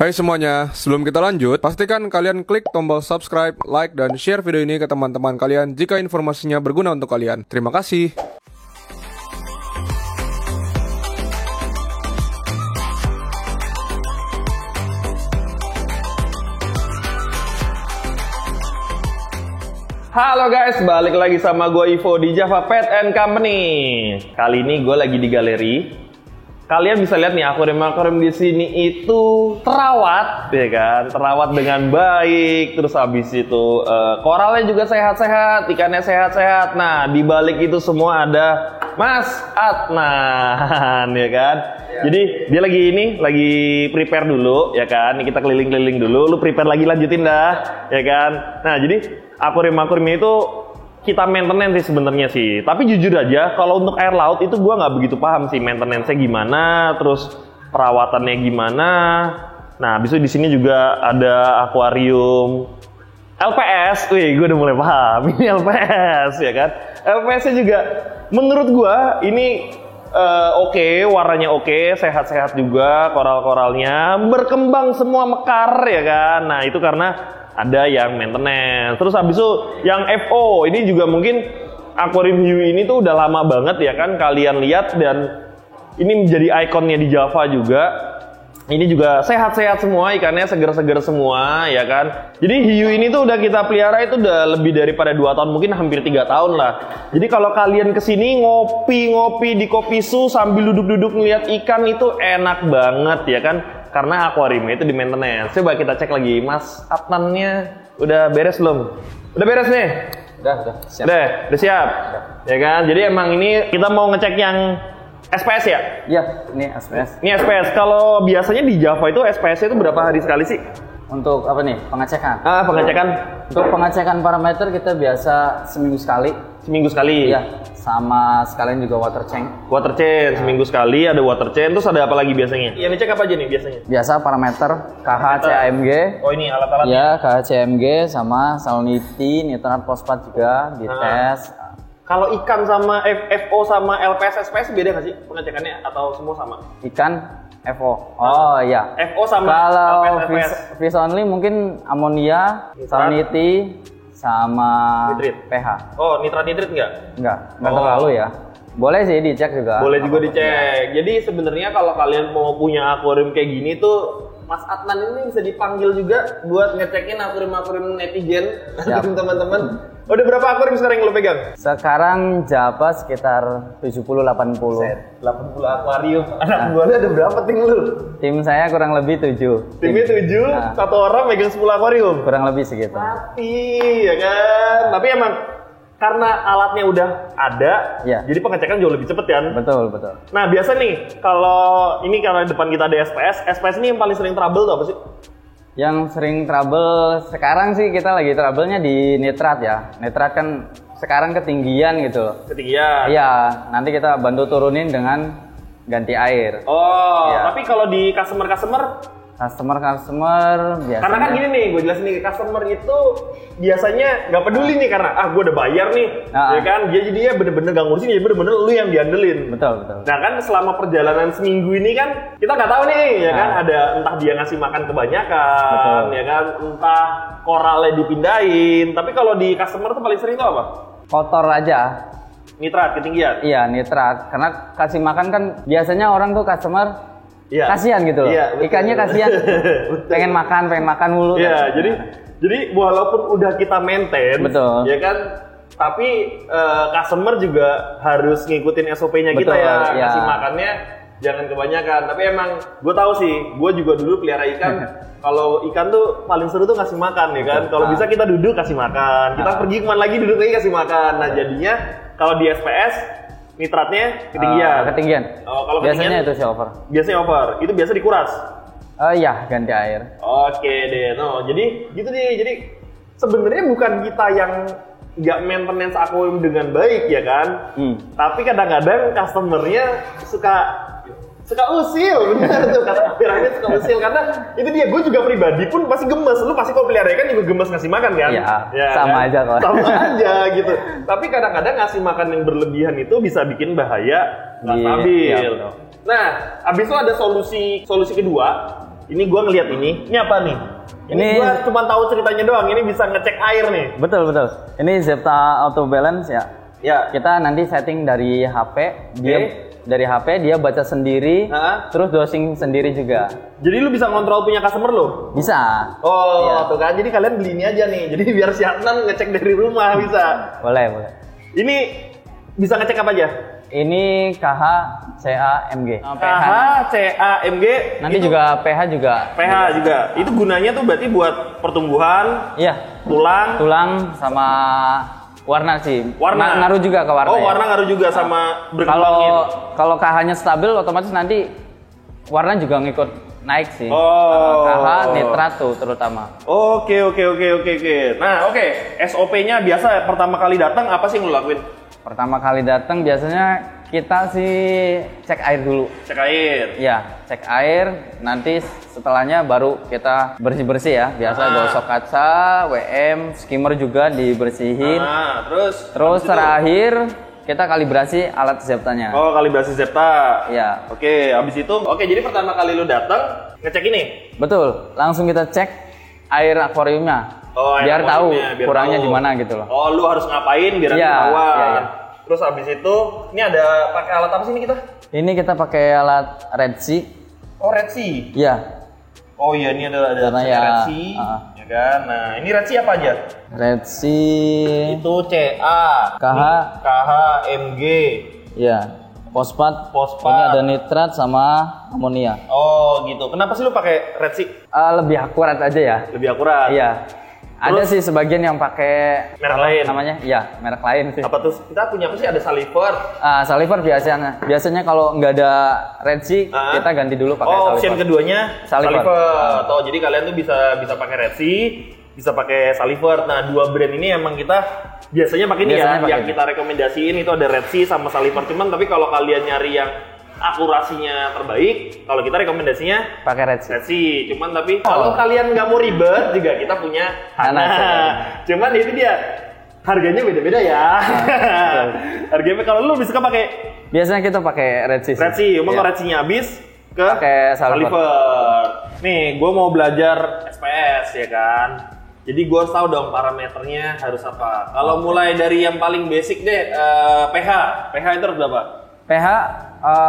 Hai semuanya, sebelum kita lanjut, pastikan kalian klik tombol subscribe, like, dan share video ini ke teman-teman kalian jika informasinya berguna untuk kalian. Terima kasih. Halo guys, balik lagi sama gue Ivo di Java Pet and Company. Kali ini gue lagi di galeri. Kalian bisa lihat nih akuarium di sini itu terawat, ya kan? Terawat dengan baik. Terus habis itu koralnya juga sehat-sehat, ikannya sehat-sehat. Nah, di balik itu semua ada Mas Adnan, ya kan? Ya. Jadi dia lagi prepare dulu, ya kan? Nih kita keliling-keliling dulu. Lu prepare lagi, lanjutin dah, ya kan? Nah, jadi akuarium ini itu kita maintenance sih sebenarnya sih. Tapi jujur aja, kalau untuk air laut itu gua nggak begitu paham sih maintenance-nya gimana, terus perawatannya gimana. Nah, habis itu di sini juga ada akuarium LPS. Wih, gue udah mulai paham. Ini LPS, ya kan? LPS-nya juga menurut gua ini oke, warnanya oke, sehat-sehat juga, koral-koralnya berkembang semua mekar, ya kan? Nah, itu karena ada yang maintenance. Terus habis itu yang FO, ini juga mungkin akuarium hiu ini tuh udah lama banget ya kan kalian lihat, dan ini menjadi ikonnya di Java juga. Ini juga sehat-sehat semua, ikannya seger-seger semua, ya kan. Jadi hiu ini tuh udah kita pelihara itu udah lebih daripada 2 tahun, mungkin hampir 3 tahun lah. Jadi kalau kalian kesini ngopi-ngopi di kopi su sambil duduk-duduk ngeliat ikan itu enak banget, ya kan. Karena akuariumnya itu di maintenance. Coba kita cek lagi, Mas Adnannya udah beres belum? Udah beres nih? Udah siap. Udah siap? Ya kan, jadi emang ini kita mau ngecek yang SPS ya? Iya, ini SPS. Ini SPS, kalau biasanya di Java itu SPS itu berapa hari sekali sih? Untuk apa nih? Pengecekan? Pengecekan. Untuk pengecekan parameter kita biasa seminggu sekali. Seminggu sekali? Iya, sama sekalian juga water change. Water change, seminggu sekali ada water change, terus ada apa lagi biasanya? Yang dicek apa aja nih biasanya? Biasa parameter KH, CAMG. Oh, ini alat-alatnya? Iya, KH, CAMG sama salinity, nitrat, fosfat juga dites. Kalau ikan sama FO sama LPS, SPS beda nggak sih pengecekannya atau semua sama? Ikan FO. Oh iya. FO sama kalau LPS. fish only mungkin amonia, salinity, sama nitrit. pH. Oh, nitrat-nitrit nggak? Nggak terlalu ya. Boleh sih dicek juga. Boleh juga dicek. Jadi sebenarnya kalau kalian mau punya akuarium kayak gini tuh, Mas Adnan ini bisa dipanggil juga buat ngecekin akuarium netizen, teman-teman. Udah berapa akuarium sekarang yang lo pegang? Sekarang Java sekitar 70-80. 80 akuarium. Anak buahnya ada berapa tim lu? Tim saya kurang lebih 7. Timnya 7, satu orang megang 10 akuarium? Kurang lebih segitu. Mati, ya kan? Tapi emang karena alatnya udah ada, ya, jadi pengecekan jauh lebih cepet kan? Betul. Nah, biasa nih, kalau depan kita ada SPS ini yang paling sering trouble tuh apa sih? Yang sering trouble sekarang sih kita lagi trouble-nya di nitrat ya. Nitrat kan sekarang ketinggian gitu. Ketinggian? Iya, nanti kita bantu turunin dengan ganti air. Oh, ya. Tapi kalau di customer biasanya. Karena kan gini nih, gue jelasin nih, customer itu biasanya nggak peduli nih karena gue udah bayar nih, ya kan? Jadi dia bener-bener gak ngurusin, jadi bener-bener lu yang diandelin. Betul. Nah kan selama perjalanan seminggu ini kan kita nggak tahu nih, ya kan? Ada entah dia ngasih makan kebanyakan, ya kan? Entah koralnya dipindahin. Tapi kalau di customer tuh paling sering tuh apa? Kotor aja. Nitrat ketinggian. Iya, nitrat. Karena kasih makan kan biasanya orang tuh customer. Iya. Kasihan gitu loh. Iya, ikannya kasihan. pengen makan mulu. Iya, kan? jadi walaupun udah kita maintain, betul, ya kan, tapi customer juga harus ngikutin SOP-nya kita ya. Kasih makannya jangan kebanyakan. Tapi emang gue tahu sih, gue juga dulu pelihara ikan. Kalau ikan tuh paling seru tuh ngasih makan, ya kan. Kalau bisa kita duduk kasih makan, kita pergi kemana lagi duduk lagi kasih makan. Nah jadinya kalau di SPS nitratnya ketinggian. Oh, kalau biasanya itu sih over. Biasanya over. Itu biasa dikuras. Iya, ganti air. Oke deh. No, jadi gitu deh. Jadi sebenarnya bukan kita yang nggak maintenance akuarium dengan baik ya kan. Tapi kadang-kadang customernya suka usil, bener tuh kata piramid, suka usil karena itu dia. Gue juga pribadi pun pasti gemes. Lu pasti kalau pelihara ikan juga gemes ngasih makan kan? Ya, sama kan? Aja kok. Sama aja gitu. Tapi kadang-kadang ngasih makan yang berlebihan itu bisa bikin bahaya, nggak stabil. Nah, abis itu ada solusi kedua. Ini gue ngeliat ini apa nih? Ini gue cuma tahu ceritanya doang. Ini bisa ngecek air nih. Betul. Ini Zepta Auto Balance ya. Ya. Kita nanti setting dari HP. Dari HP dia baca sendiri, terus dosing sendiri juga. Jadi lu bisa ngontrol punya customer lo? Bisa. Oh, iya. Tuh kan. Jadi kalian beli ini aja nih. Jadi biar si Adnan ngecek dari rumah bisa. Boleh. Ini bisa ngecek apa aja? Ini KH, CA, MG. KH, CA, MG. Nanti itu, juga PH juga. PH juga. Itu gunanya tuh berarti buat pertumbuhan. Iya. Tulang sama warna sih. Warna ngaruh juga ke warna. Oh, warna ngaruh juga sama berkembangin. Kalau KH-nya stabil, otomatis nanti warna juga ngikut naik sih. Oh. KH nitrat tuh terutama. Oke. Nah, SOP-nya biasa pertama kali datang apa sih yang lo lakuin? Pertama kali datang biasanya kita sih cek air dulu. Cek air. Iya, cek air. Nanti setelahnya baru kita bersih-bersih ya. Biasa gosok kaca, WM, skimmer juga dibersihin. Terus terakhir kita kalibrasi alat Zeptanya. Oh, kalibrasi Zepta. Iya. Oke, habis itu jadi pertama kali lu datang ngecek ini. Betul. Langsung kita cek air akuariumnya. Oh, biar tahu kurangnya di mana gitu loh. Oh, lu harus ngapain biar ketahuan. Iya. Terus habis itu, ini ada pakai alat apa sih ini kita? Ini kita pakai alat Red Sea. Oh, Red Sea. Iya. Oh iya, ini ada Red Sea. Ya kan. Nah, ini Red Sea apa aja? Red Sea itu CA, KH, MG. Iya. Fosfat. Ini ada nitrat sama amonia. Oh, gitu. Kenapa sih lu pakai Red Sea? Lebih akurat aja ya. Lebih akurat. Iya. Ada sih sebagian yang pakai merek lain. Namanya? Iya, merek lain sih. Apa tuh? Kita punya apa sih? Ada Saliver. Saliver biasanya. Biasanya kalau nggak ada Red Sea, kita ganti dulu pakai Saliver. Option keduanya Saliver. Jadi kalian tuh bisa pakai Red Sea, bisa pakai Saliver. Nah, dua brand ini emang kita biasanya pakai ini ya. Yang kita rekomendasiin itu ada Red Sea sama Saliver. Cuman tapi kalau kalian nyari yang akurasinya terbaik, kalau kita rekomendasinya pakai Red Sea. Cuman tapi kalau kalian nggak mau ribet juga kita punya Hana. Cuman itu dia harganya beda-beda ya. Harganya kalau lu bisa pakai. Biasanya kita pakai Red Sea. Kalau Red Sea-nya habis pakai Saliver. Nih, gue mau belajar SPS ya kan. Jadi gue tahu dong parameternya harus apa. Kalau mulai dari yang paling basic deh, pH itu harus berapa? pH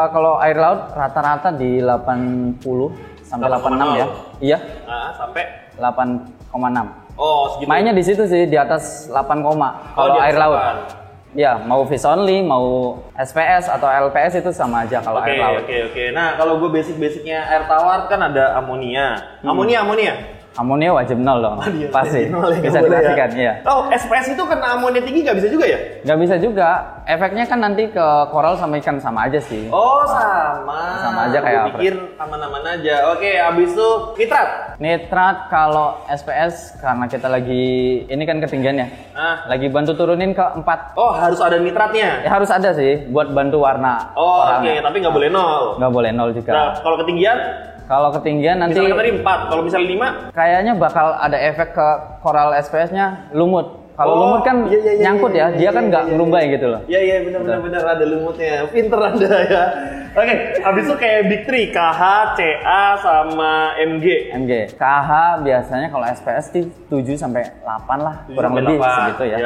kalau air laut rata-rata di 80 sampai 86 ya. Iya. Sampai 8,6. Oh, segitu. Mainnya di situ sih di atas 8, kalau air laut. Ya, mau fish only, mau SPS atau LPS itu sama aja kalau air laut. Oke. Nah, kalau gue basicnya air tawar kan ada amonia. Amonia wajib 0 dong. Pasti. Bisa dipastikan, ya. Oh, SPS itu kena amonia tinggi nggak bisa juga ya? Nggak bisa juga. Efeknya kan nanti ke koral sama ikan sama aja sih. Oh, sama. Sama aja kayak apa? Pikir aman-aman aja. Oke, habis itu nitrat. Nitrat kalau SPS karena kita lagi ini kan ketinggian ya. Lagi bantu turunin ke 4. Oh, harus ada nitratnya. Ya harus ada sih buat bantu warna. Oh, oke, tapi nggak boleh 0. Nggak boleh 0 juga. Nah, kalau ketinggian? Kalau ketinggian nanti misalnya tadi 4, kalau misalnya 5 kayaknya bakal ada efek ke koral SPS-nya lumut. Kalau lumut kan nyangkut ya, dia kan nggak ngerumbai gitu loh. Iya benar ada lumutnya. Pinter Anda ya. Oke, habis itu kayak Big 3, KH, CA sama MG. KH biasanya kalau SPS sih 7 sampai 8 lah, kurang lebih segitu ya.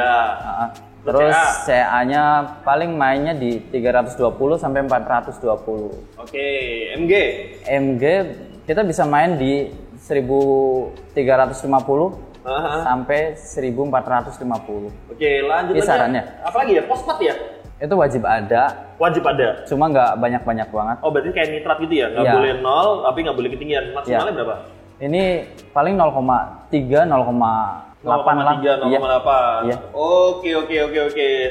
Terus CA-nya paling mainnya di 320 sampai 420. Oke, MG kita bisa main di 1350 sampai 1450. Oke, lanjut kisarannya. Apalagi ya? Fosfat ya? Itu wajib ada. Cuma nggak banyak-banyak banget. Oh, berarti kayak nitrat gitu ya? Nggak boleh 0, tapi nggak boleh ketinggian. Maksimalnya berapa? Ini paling 0,3, 0,8 lah. 0,8. Iya. Oke.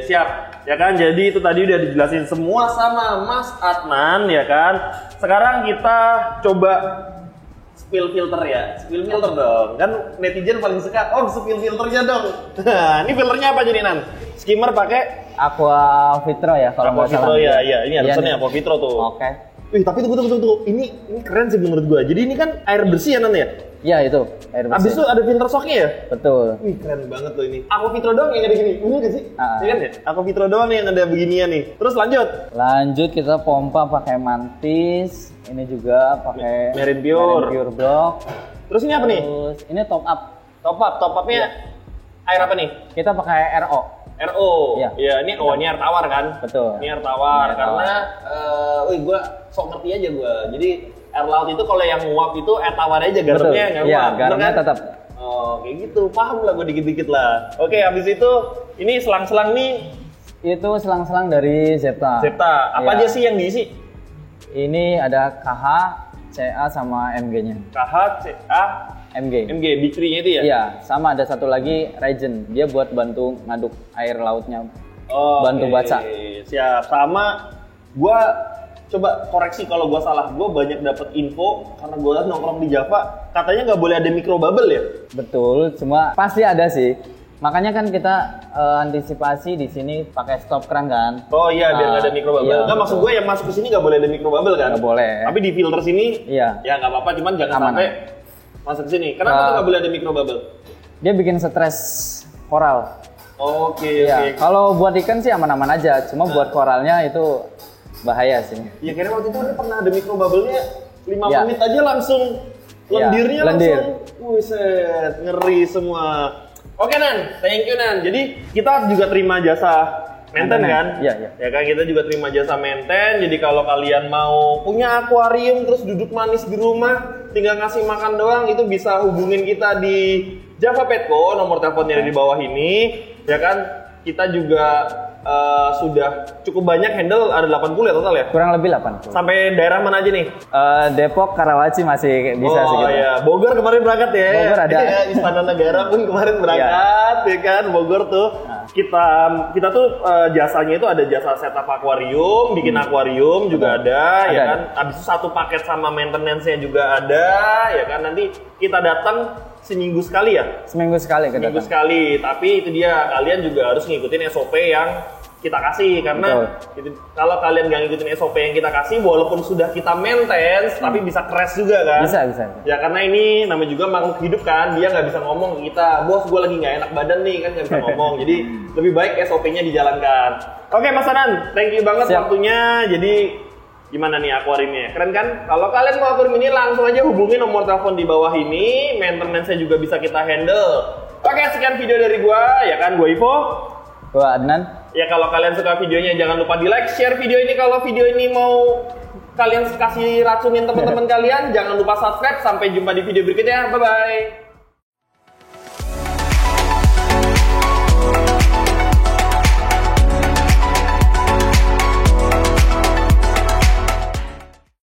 Siap. Ya kan, jadi itu tadi udah dijelasin semua sama Mas Adnan ya kan. Sekarang kita coba spill filter ya. Spill filter dong. Kan netizen paling suka, spill filternya dong. Nah, ini filternya apa jadi Nan? Skimmer pakai Aqua Vitro ya kalau nggak salah. Iya, ini ada pesannya Aqua Vitro tuh. Oke. Tapi tunggu. Ini keren sih menurut gua. Jadi ini kan air bersih ya Nan ya? Iya itu air bersih. Abis itu ada filter shocknya ya? Betul. Wih keren banget loh ini. Aqua Vitro doang yang ada gini, bener gak sih? Iya kan ya? Aqua Vitro doang nih yang ada beginian nih. Terus lanjut. Lanjut kita pompa pakai Mantis. Ini juga pakai Marine Pure. Marine Pure Block. Terus ini apa nih? Terus ini top up. Top upnya air apa nih? Kita pakai RO. RO. Iya. Ya, ini ini air tawar kan? Betul. Ini air tawar Air tawar. karena gue sok ngerti aja gue. Jadi air laut itu kalau yang nguap itu air tawar aja, garamnya nggak Iya, nguap. Bener garamnya kan? tetap. Oh, kayak gitu. Paham lah gue dikit-dikit lah. Oke, habis itu ini selang-selang nih Itu selang-selang dari Zepta. Zepta. Apa Iya. aja sih yang diisi? Ini ada KH, CA sama MG-nya. KH, CA, MG. MG, Big 3-nya itu ya? Iya, sama ada satu lagi Regen. Dia buat bantu ngaduk air lautnya. Oh, Bantu oke. baca. Siap. Sama gua coba koreksi kalau gua salah. Gua banyak dapat info karena gua nongkrong di Java, katanya nggak boleh ada micro bubble ya? Betul, cuma pasti ada sih. Makanya kan kita antisipasi di sini pakai stop keran kan. Oh iya, biar nggak ada micro bubble. Iya, Nggak, maksud betul. gue yang masuk ke sini nggak boleh ada micro bubble kan? Nggak boleh. Tapi di filter sini, Iya. ya nggak apa-apa. Cuman jangan Aman. sampai masuk ke sini. Kenapa tuh nggak boleh ada micro bubble? Dia bikin stres koral. Oke, Iya, oke. kalau buat ikan sih aman-aman aja. Cuma buat koralnya itu bahaya sih. Ya kira waktu itu ada pernah ada micro bubble-nya 5 Iya. menit aja langsung Iya, lendirnya lendir. langsung. Buset, ngeri semua. Oke Nan, thank you Nan. Jadi kita juga terima jasa mainten kan? Iya, iya. Ya kan kita juga terima jasa mainten. Jadi kalau kalian mau punya akuarium terus duduk manis di rumah, tinggal ngasih makan doang, itu bisa hubungin kita di Java Petco, nomor teleponnya ada di bawah ini. Ya kan? Kita juga sudah cukup banyak handle, ada 80 ya total ya? Kurang lebih 8. Sampai daerah mana aja nih? Depok, Karawaci masih bisa sih Oh kita. iya, Bogor kemarin berangkat ya. Bogor ada. Iya, Istana Negara pun kemarin berangkat, ya kan, Bogor tuh. Nah. Kita tuh jasanya itu ada jasa setup akuarium, bikin akuarium juga ada, ya Ada, kan. Abis itu satu paket sama maintenance-nya juga ada, ya kan. Nanti kita datang seminggu sekali ya. Seminggu sekali kita Seminggu datang. sekali, tapi itu dia, kalian juga harus ngikutin SOP yang kita kasih karena kalau kalian nggak ngikutin SOP yang kita kasih, walaupun sudah kita maintenance, tapi bisa crash juga kan? Bisa. Ya karena ini namanya juga makhluk hidup kan, dia nggak bisa ngomong ke kita, bos gue lagi nggak enak badan nih kan, nggak bisa ngomong. Jadi lebih baik SOP-nya dijalankan. Oke Mas Anan, thank you banget Siap. waktunya. Jadi gimana nih akuariumnya? Keren kan? Kalau kalian mau akuarium ini langsung aja hubungi nomor telepon di bawah ini. Maintenance-nya juga bisa kita handle. Oke, sekian video dari gua, ya kan? Gua Ivo. Gua Adnan. Ya kalau kalian suka videonya jangan lupa di like, share video ini. Kalau video ini mau kalian kasih racunin teman-teman kalian, jangan lupa subscribe. Sampai jumpa di video berikutnya. Bye bye.